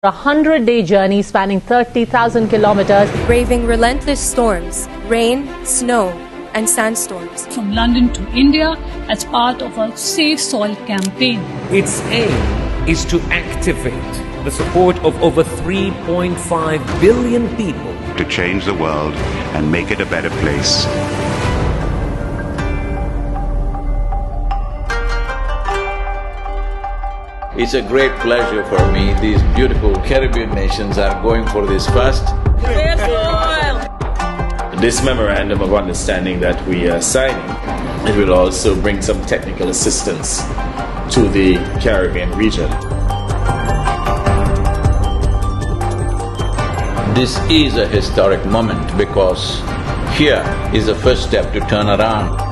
A 100-day journey spanning 30,000 kilometers. Braving relentless storms, rain, snow, and sandstorms. From London to India as part of a SaveSoil campaign. Its aim is to activate the support of over 3.5 billion people to change the world and make it a better place. It's a great pleasure for me. These beautiful Caribbean nations are going for this first. This memorandum of understanding that we are signing, it will also bring some technical assistance to the Caribbean region. This is a historic moment because here is the first step to turn around.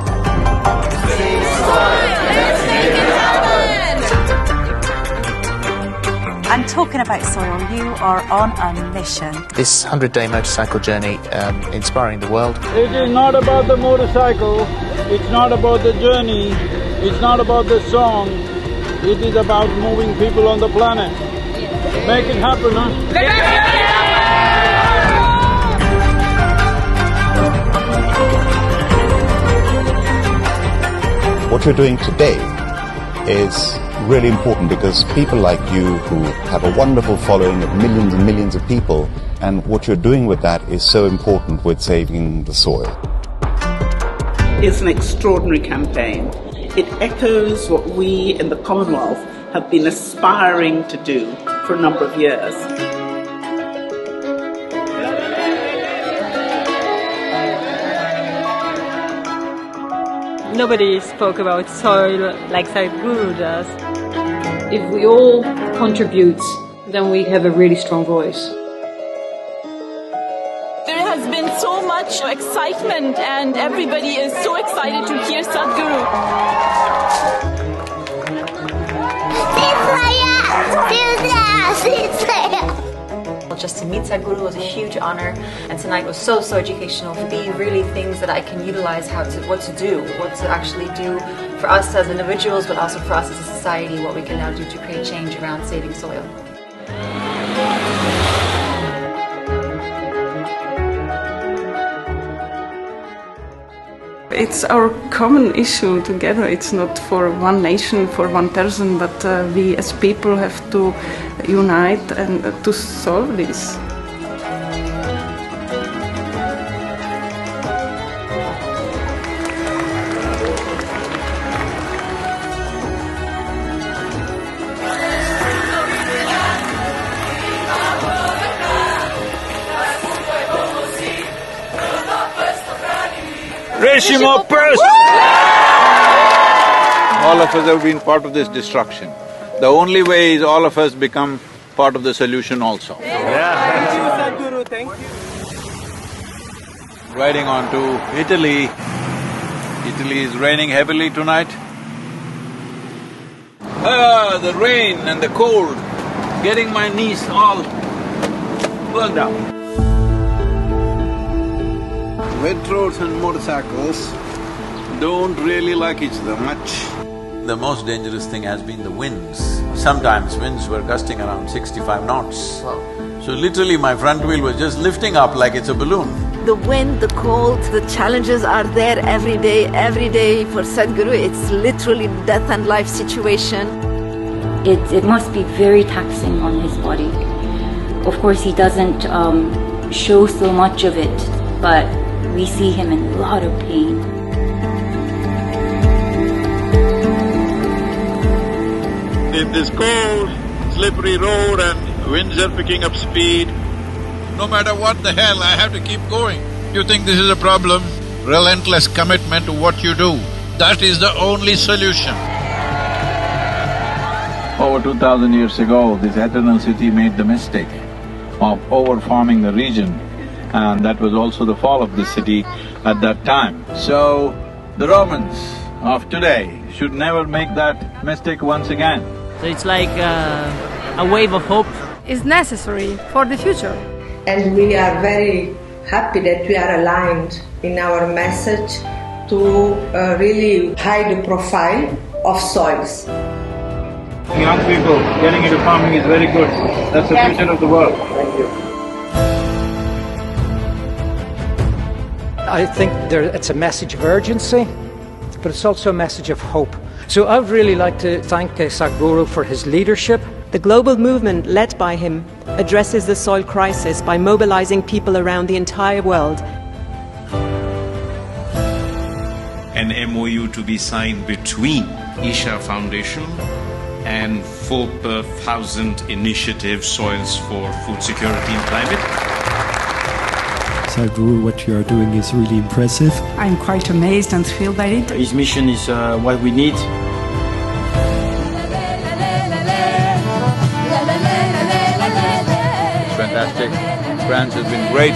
And talking about soil, you are on a mission. This 100-day motorcycle journey, inspiring the world. It is not about the motorcycle, it's not about the journey, it's not about the song, it is about moving people on the planet. Make it happen, huh? What you're doing today is really important because people like you who have a wonderful following of millions and millions of people, and what you're doing with that is so important with saving the soil. It's an extraordinary campaign. It echoes what we in the Commonwealth have been aspiring to do for a number of years. Nobody spoke about soil like Sadhguru does. If we all contribute, then we have a really strong voice. There has been so much excitement and everybody is so excited to hear Sadhguru. Just to meet Sadhguru was a huge honor, and tonight was so educational. For me, really things that I can utilize what to do, what to actually do for us as individuals, but also for us as a society, what we can now do to create change around saving soil. It's our common issue together. It's not for one nation, for one person, but we as people have to unite and to solve this. All of us have been part of this destruction. The only way is all of us become part of the solution also. Thank you, Sadhguru, thank you. Riding on to Italy. Italy is raining heavily tonight. The rain and the cold, getting my knees all worked out. Wet roads and motorcycles don't really like each other much. The most dangerous thing has been the winds. Sometimes winds were gusting around 65 knots. Wow. So literally my front wheel was just lifting up like it's a balloon. The wind, the cold, the challenges are there every day for Sadhguru. It's literally death and life situation. It must be very taxing on his body. Of course he doesn't show so much of it, but we see him in a lot of pain. In this cold, slippery road and winds are picking up speed, no matter what the hell, I have to keep going. You think this is a problem? Relentless commitment to what you do. That is the only solution. Over 2,000 years ago, this eternal city made the mistake of overfarming the region, and that was also the fall of the city at that time. So, the Romans of today should never make that mistake once again. So it's like a wave of hope. It's necessary for the future. And we are very happy that we are aligned in our message to really high the profile of soils. Young people getting into farming is very good. That's the future of the world. Thank you. I think it's a message of urgency, but it's also a message of hope. So I would really like to thank Sadhguru for his leadership. The global movement led by him addresses the soil crisis by mobilizing people around the entire world. An MOU to be signed between Isha Foundation and 4,000 initiative Soils for Food Security and Climate. Sadhguru, what you are doing is really impressive. I'm quite amazed and thrilled by it. His mission is what we need. Fantastic. France has been great.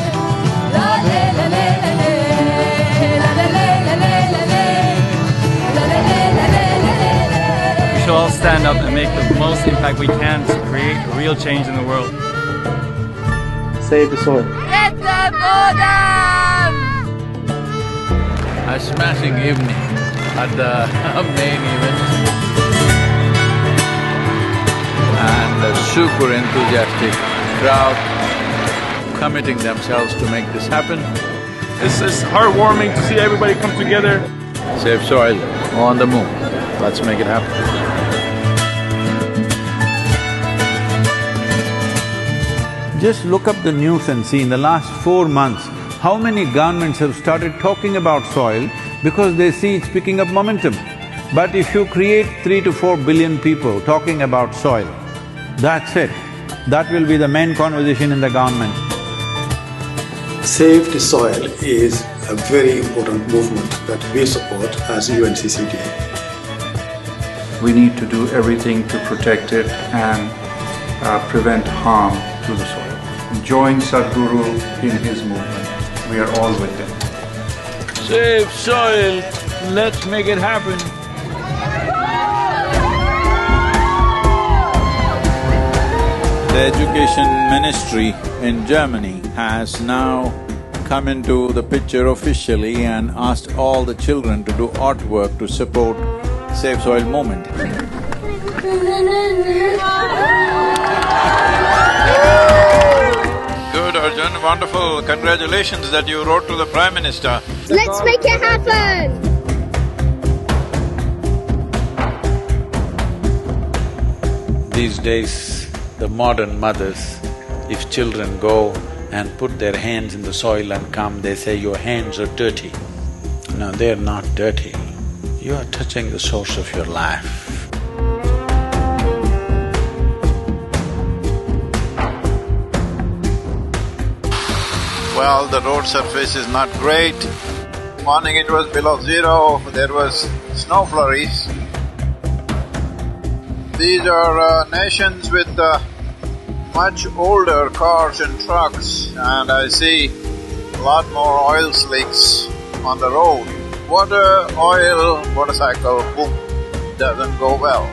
We should all stand up and make the most impact we can to create a real change in the world. Save the soil. Get the bottom! A smashing evening at the main event. And a super enthusiastic crowd committing themselves to make this happen. It's heartwarming to see everybody come together. SaveSoil on the move. Let's make it happen. Just look up the news and see in the last 4 months, how many governments have started talking about soil because they see it's picking up momentum. But if you create 3 to 4 billion people talking about soil, that's it. That will be the main conversation in the government. Save the Soil is a very important movement that we support as UNCCTA. We need to do everything to protect it and prevent harm to the soil. Join Sadhguru in his movement. We are all with him. Save soil, let's make it happen. The Education Ministry in Germany has now come into the picture officially and asked all the children to do artwork to support SaveSoil movement. Good, Arjun, wonderful. Congratulations that you wrote to the Prime Minister. Let's make it happen! These days, the modern mothers, if children go and put their hands in the soil and come, they say, your hands are dirty. No, they're not dirty. You are touching the source of your life. Well, the road surface is not great. Morning it was below zero, there was snow flurries. These are nations with much older cars and trucks, and I see a lot more oil slicks on the road. Water, oil, motorcycle, boom, doesn't go well.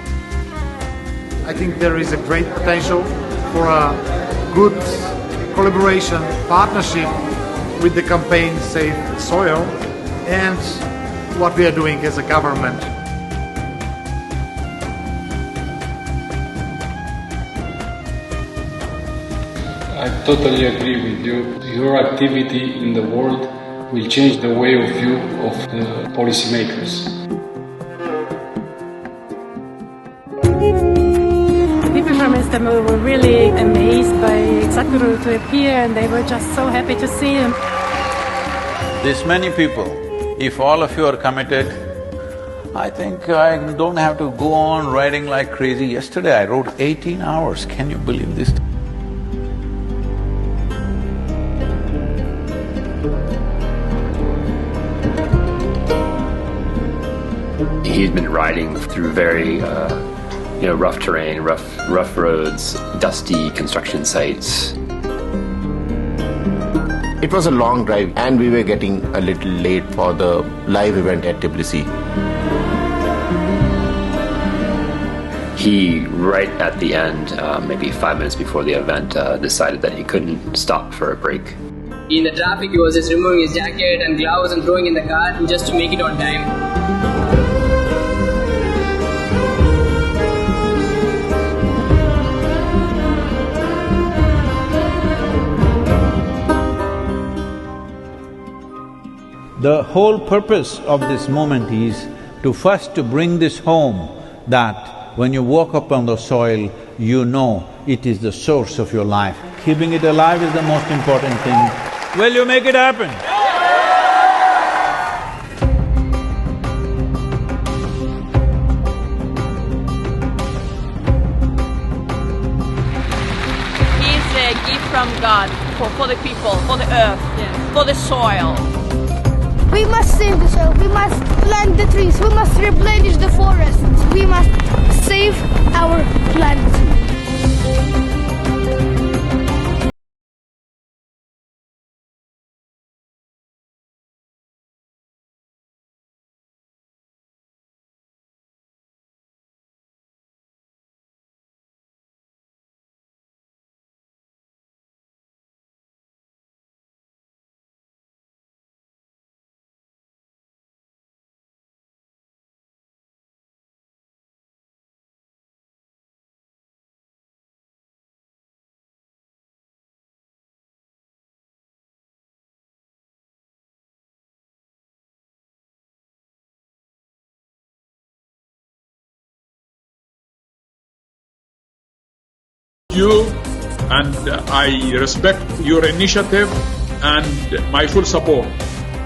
I think there is a great potential for a good collaboration, partnership with the campaign Save Soil and what we are doing as a government. I totally agree with you. Your activity in the world will change the way of view of the policymakers. People from Istanbul were really amazed by Sadhguru to appear, and they were just so happy to see him. This many people, if all of you are committed, I think I don't have to go on writing like crazy. Yesterday I wrote 18 hours, can you believe this? He's been riding through very rough terrain, rough roads, dusty construction sites. It was a long drive and we were getting a little late for the live event at Tbilisi. He, right at the end, maybe 5 minutes before the event, decided that he couldn't stop for a break. In the traffic, he was just removing his jacket and gloves and throwing in the car just to make it on time. The whole purpose of this movement is to first to bring this home, that when you walk up on the soil, you know it is the source of your life. Keeping it alive is the most important thing. Will you make it happen? It's a gift from God for the people, for the earth, for the soil. We must save the soil, we must plant the trees, we must replenish the forests, we must save our planet. You and I respect your initiative and my full support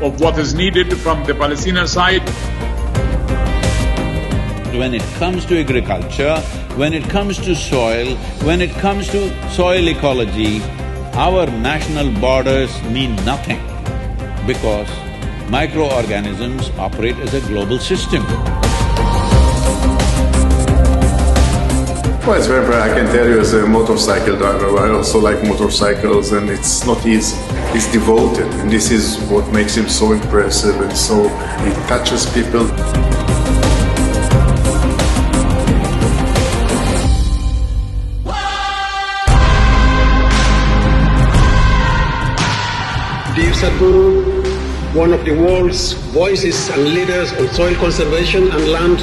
of what is needed from the Palestinian side. When it comes to agriculture, when it comes to soil, when it comes to soil ecology, our national borders mean nothing because microorganisms operate as a global system. Well, it's very bright. I can tell you as a motorcycle driver, I also like motorcycles, and it's not easy. He's devoted, and this is what makes him so impressive, and so it touches people. Dear Sadhguru, one of the world's voices and leaders on soil conservation and land.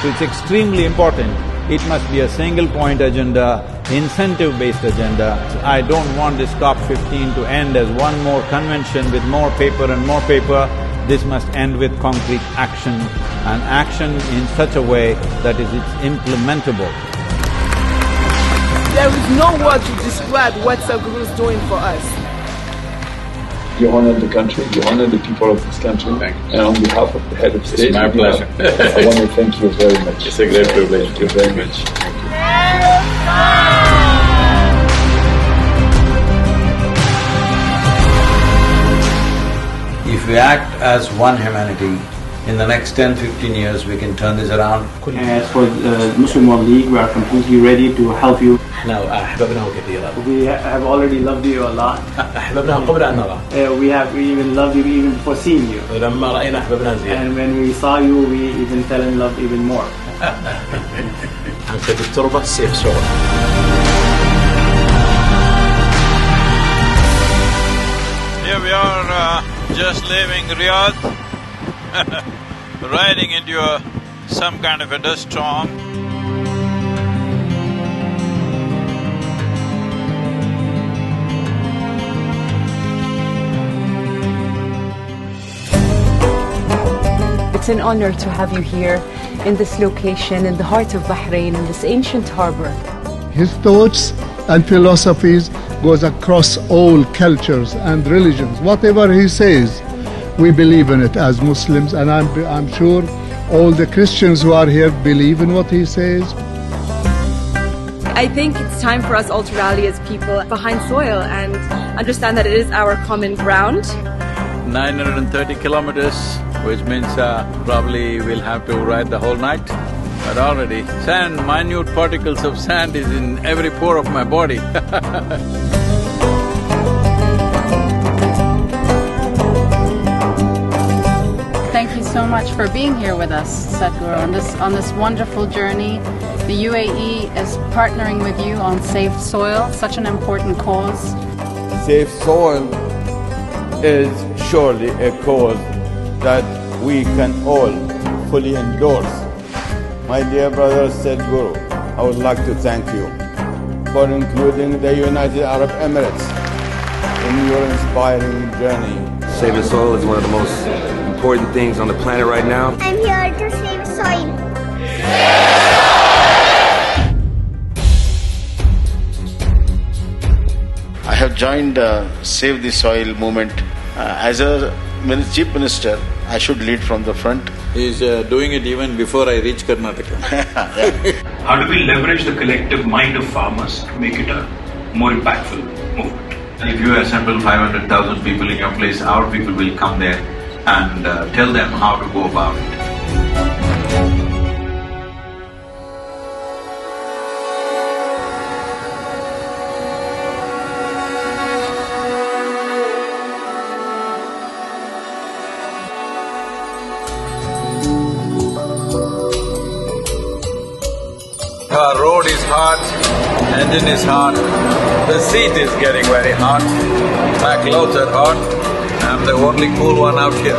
It's extremely important. It must be a single-point agenda, incentive-based agenda. I don't want this COP15 to end as one more convention with more paper and more paper. This must end with concrete action, and action in such a way that it's implementable. There is no word to describe what Sadhguru is doing for us. You honor the country, you honor the people of this country, and on behalf of the head of state, it's my pleasure. I want to thank you very much. It's a great privilege. Thank you very much. If we act as one humanity, in the next 10-15 years we can turn this around. As for the Muslim World League, we are completely ready to help you. We have already loved you a lot. We have even loved you even before seeing you. And when we saw you, we even fell in love even more. Here we are just leaving Riyadh, riding into some kind of a dust storm. It's an honor to have you here in this location, in the heart of Bahrain, in this ancient harbor. His thoughts and philosophies goes across all cultures and religions. Whatever he says, we believe in it as Muslims, and I'm sure all the Christians who are here believe in what he says. I think it's time for us all to rally as people behind soil and understand that it is our common ground. 930 kilometers, which means probably we'll have to ride the whole night. But already sand, minute particles of sand is in every pore of my body. Thank you so much for being here with us, Sadhguru, on this wonderful journey. The UAE is partnering with you on SaveSoil, such an important cause. SaveSoil is surely a cause that we can all fully endorse. My dear brother Sadhguru, I would like to thank you for including the United Arab Emirates in your inspiring journey Saving soil is one of the most important things on the planet right now. I'm here to save soil. I have joined Save the Soil movement. As a Chief Minister, I should lead from the front. He's doing it even before I reach Karnataka. How do we leverage the collective mind of farmers to make it a more impactful movement? If you assemble 500,000 people in your place, our people will come there and tell them how to go about it. Our road is hot, engine is hot, the seat is getting very hot, my clothes are hot, I'm the only cool one out here.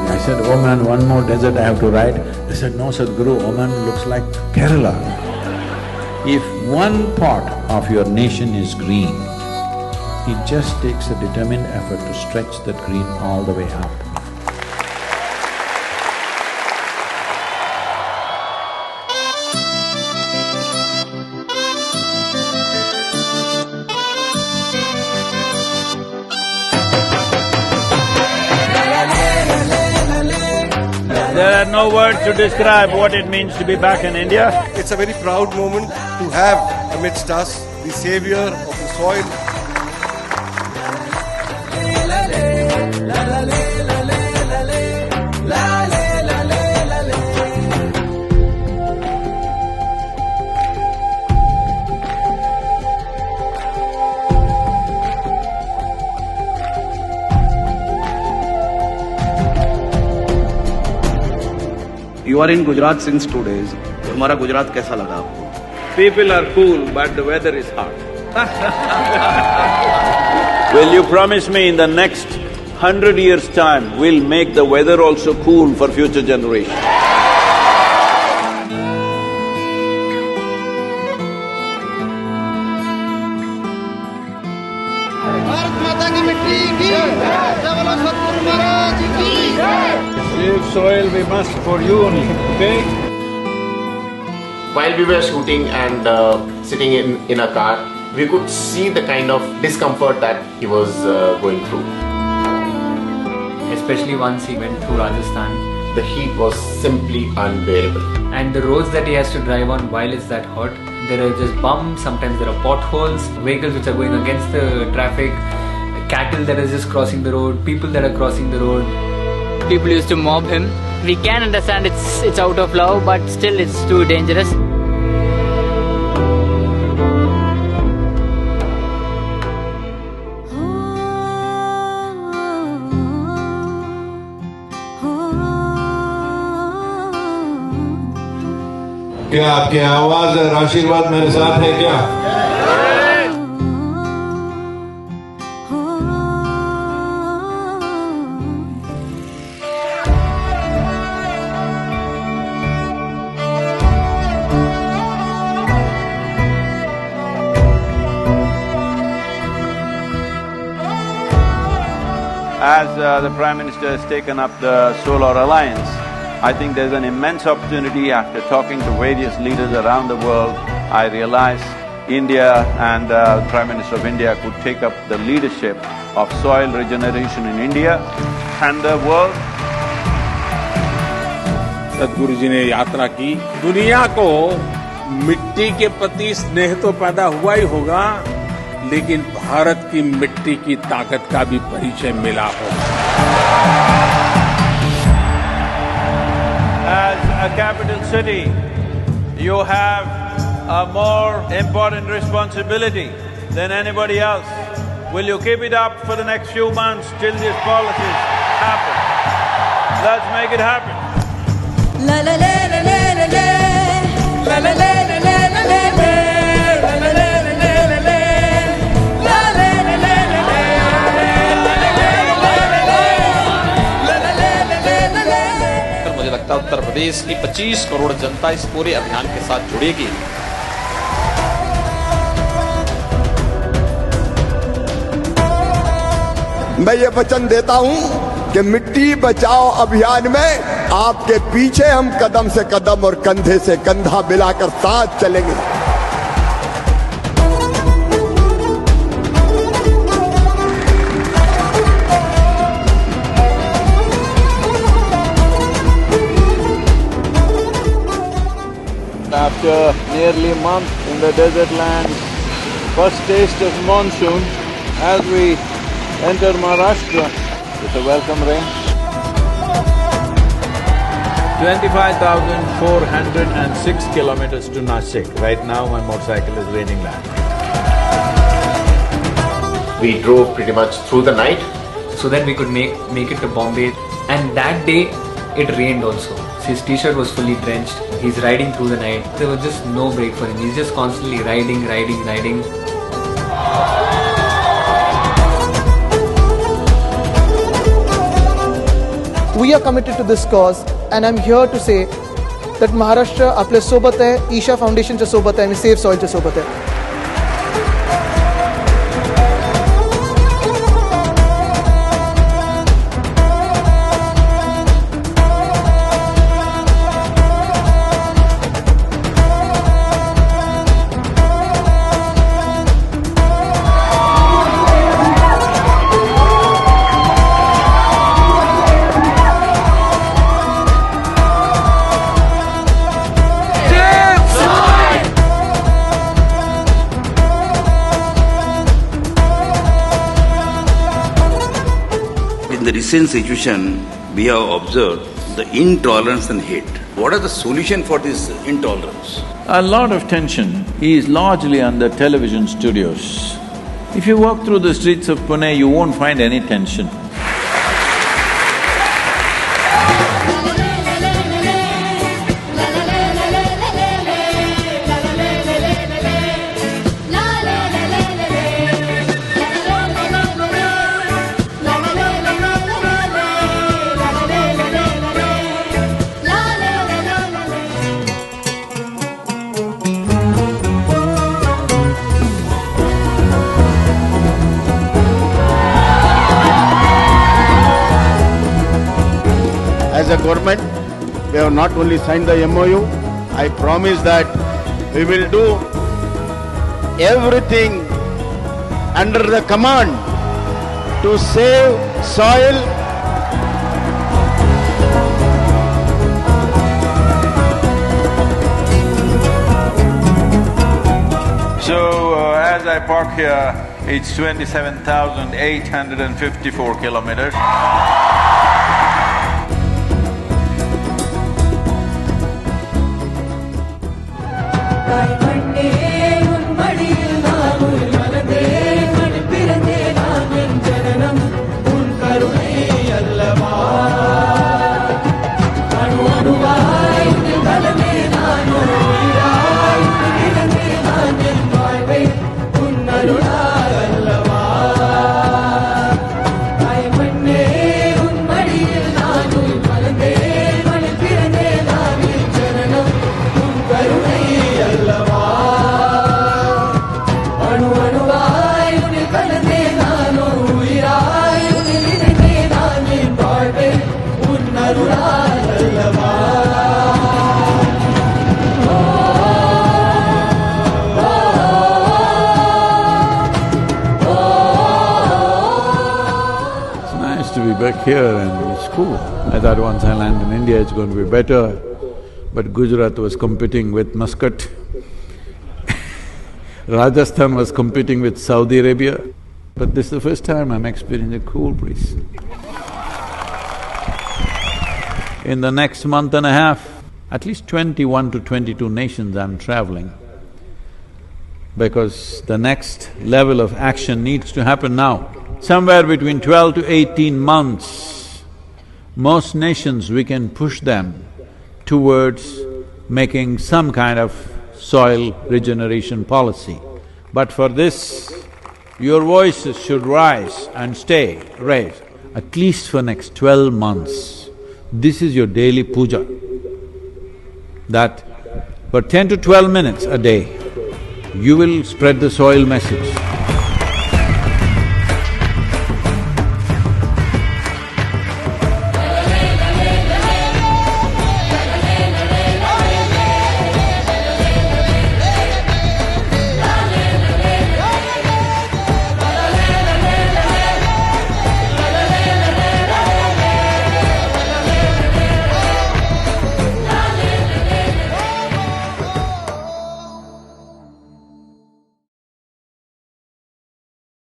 I said, oh man, one more desert I have to ride. They said, no Sadhguru, Oman looks like Kerala. If one part of your nation is green, it just takes a determined effort to stretch that green all the way up. There are no words to describe what it means to be back in India. It's a very proud moment to have amidst us the savior of the soil. You are in Gujarat since 2 days. हमारा गुजरात कैसा लगा आपको? People are cool, but the weather is hot. Will you promise me in the next 100 years' time, we'll make the weather also cool for future generations? Save soil we must for you only, okay? While we were shooting and sitting in a car, we could see the kind of discomfort that he was going through. Especially once he went through Rajasthan. The heat was simply unbearable. And the roads that he has to drive on while it's that hot, there are just bumps, sometimes there are potholes, vehicles which are going against the traffic, cattle that are just crossing the road, people that are crossing the road. People used to mob him. We can understand it's out of love, but still it's too dangerous. क्या आपकी आवाज और आशीर्वाद मेरे साथ है क्या? As the Prime Minister has taken up the Solar Alliance, I think there's an immense opportunity. After talking to various leaders around the world, I realized India and the Prime Minister of India could take up the leadership of soil regeneration in India and the world. सदगुरु जी ने यात्रा की, दुनिया को मिट्टी के प्रति स्नेह तो पैदा हुआ ही होगा, लेकिन भारत की मिट्टी की ताकत का भी परिचय मिला होगा। As a capital city, you have a more important responsibility than anybody else. Will you keep it up for the next few months till these policies happen? Let's make it happen. La la la la la la la la la la la la la la. मुझे लगता है उत्तर प्रदेश की 25 करोड़ जनता इस पूरे अभियान के साथ जुड़ेगी। मैं ये वचन देता हूं कि मिट्टी बचाओ अभियान में आपके पीछे हम कदम से कदम और कंधे से कंधा मिलाकर साथ चलेंगे। After nearly a month in the desert land, first taste of monsoon as we enter Maharashtra with a welcome rain. 25,406 kilometers to Nashik. Right now my motorcycle is raining that. We drove pretty much through the night so that we could make it to Bombay. And that day it rained also. His t-shirt was fully drenched. He's riding through the night. There was just no break for him. He's just constantly riding. We are committed to this cause, and I'm here to say that Maharashtra आपल्या सोबत आहे, Isha Foundationच्या सोबत आहे आणि SaveSoilच्या सोबत आहे. In the recent situation, we have observed the intolerance and hate. What are the solution for this intolerance? A lot of tension is largely on the television studios. If you walk through the streets of Pune, you won't find any tension. As a government, we have not only signed the MOU, I promise that we will do everything under the command to save soil. So, as I park here, it's 27,854 kilometers. Back here and it's cool. I thought once I land in India it's going to be better, but Gujarat was competing with Muscat. Rajasthan was competing with Saudi Arabia, but this is the first time I'm experiencing a cool breeze. In the next month and a half, at least 21 to 22 nations I'm traveling, because the next level of action needs to happen now. Somewhere between 12 to 18 months, most nations we can push them towards making some kind of soil regeneration policy. But for this, your voices should rise and stay raised, at least for next 12 months. This is your daily puja. That for 10 to 12 minutes a day, you will spread the soil message.